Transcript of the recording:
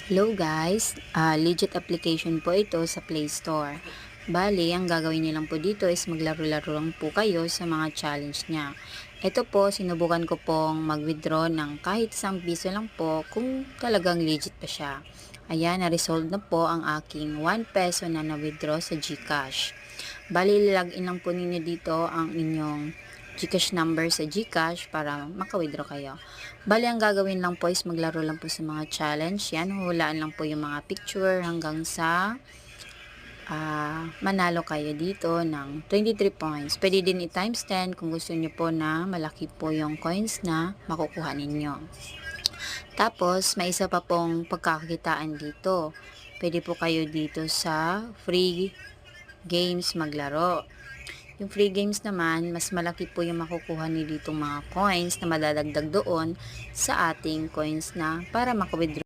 Hello guys, legit application po ito sa Play Store. Bali, ang gagawin niyo lang po dito is maglaro-laro lang po kayo sa mga challenge niya. Ito po, sinubukan ko pong mag-withdraw ng kahit ₱1 lang po kung talagang legit pa siya. Ayan, na-resolve na po ang aking ₱1 na na-withdraw sa GCash. Bali, login lang po ninyo dito ang inyong GCash number sa GCash para maka-withdraw kayo. Bali, ang gagawin lang po is maglaro lang po sa mga challenge. Yan, huhulaan lang po yung mga picture hanggang sa manalo kayo dito ng 23 points. Pwede din i-times 10 kung gusto nyo po na malaki po yung coins na makukuha ninyo. Tapos, may isa pa pong pagkakakitaan dito. Pwede po kayo dito sa free games maglaro. Yung free games naman, mas malaki po yung makukuha niyo dito mga coins na madadagdag doon sa ating coins na para maka-withdraw